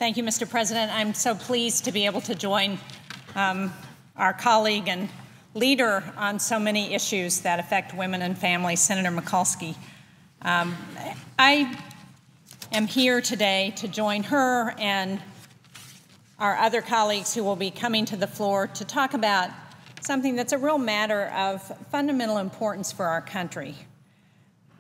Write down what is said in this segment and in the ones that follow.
Thank you, Mr. President. I'm so pleased to be able to join our colleague and leader on so many issues that affect women and families, Senator Mikulski. I am here today to join her and our other colleagues who will be coming to the floor to talk about something that's a real matter of fundamental importance for our country.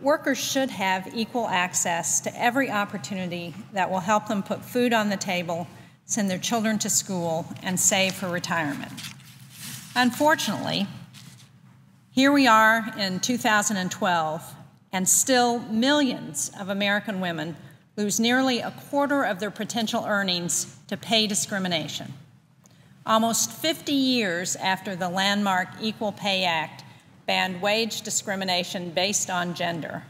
Workers should have equal access to every opportunity that will help them put food on the table, send their children to school, and save for retirement. Unfortunately, here we are in 2012, and still millions of American women lose nearly a quarter of their potential earnings to pay discrimination. Almost 50 years after the landmark Equal Pay Act banned wage discrimination based on gender,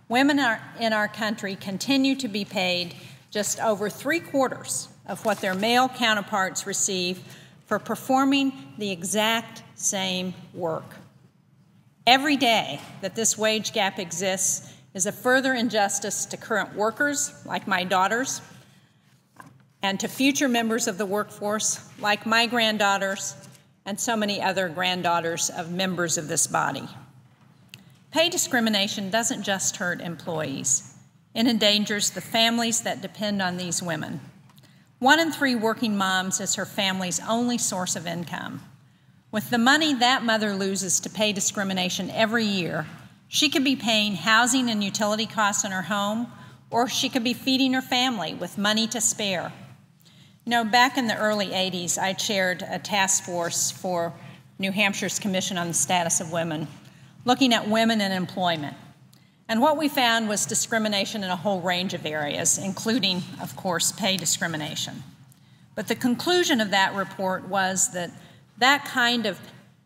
women in our country continue to be paid just over 3/4 of what their male counterparts receive for performing the exact same work. Every day that this wage gap exists is a further injustice to current workers, like my daughters, and to future members of the workforce, like my granddaughters and so many other granddaughters of members of this body. Pay discrimination doesn't just hurt employees. It endangers the families that depend on these women. 1 in 3 working moms is her family's only source of income. With the money that mother loses to pay discrimination every year, she could be paying housing and utility costs in her home, or she could be feeding her family with money to spare. You know, back in the early 80s, I chaired a task force for New Hampshire's Commission on the Status of Women, looking at women in employment. And what we found was discrimination in a whole range of areas, including, of course, pay discrimination. But the conclusion of that report was that that kind of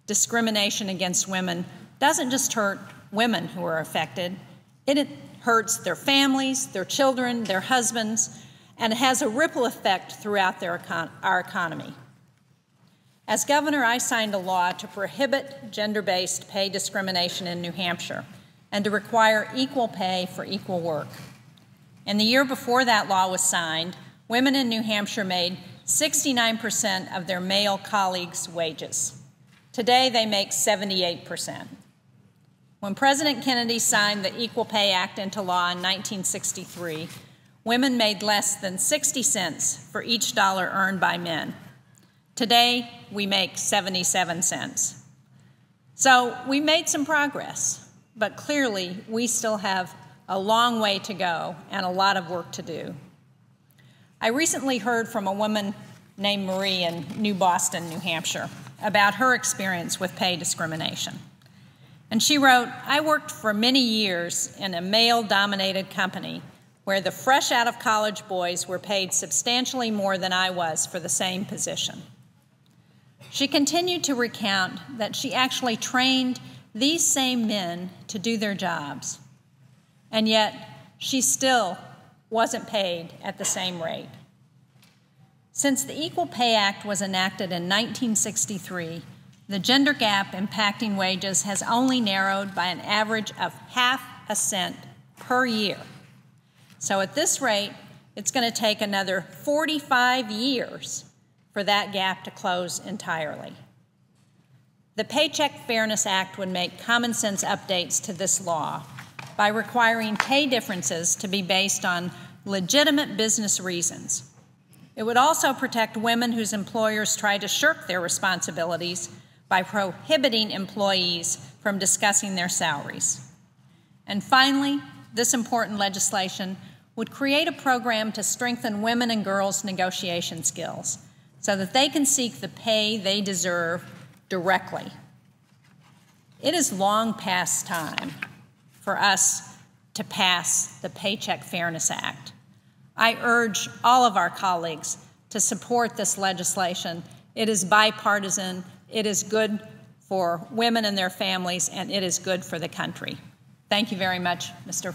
discrimination against women doesn't just hurt women who are affected, it hurts their families, their children, their husbands, and it has a ripple effect throughout our economy. As governor, I signed a law to prohibit gender-based pay discrimination in New Hampshire and to require equal pay for equal work. In the year before that law was signed, women in New Hampshire made 69% of their male colleagues' wages. Today, they make 78%. When President Kennedy signed the Equal Pay Act into law in 1963, women made less than 60 cents for each dollar earned by men. Today, we make 77 cents. So we made some progress, but clearly we still have a long way to go and a lot of work to do. I recently heard from a woman named Marie in New Boston, New Hampshire, about her experience with pay discrimination. And she wrote, "I worked for many years in a male-dominated company where the fresh out of college boys were paid substantially more than I was for the same position." She continued to recount that she actually trained these same men to do their jobs, and yet she still wasn't paid at the same rate. Since the Equal Pay Act was enacted in 1963, the gender gap impacting wages has only narrowed by an average of 0.5 cent per year. So at this rate, it's going to take another 45 years for that gap to close entirely. The Paycheck Fairness Act would make common sense updates to this law by requiring pay differences to be based on legitimate business reasons. It would also protect women whose employers try to shirk their responsibilities by prohibiting employees from discussing their salaries. And finally, this important legislation would create a program to strengthen women and girls' negotiation skills so that they can seek the pay they deserve directly. It is long past time for us to pass the Paycheck Fairness Act. I urge all of our colleagues to support this legislation. It is bipartisan, it is good for women and their families, and it is good for the country. Thank you very much, Mr.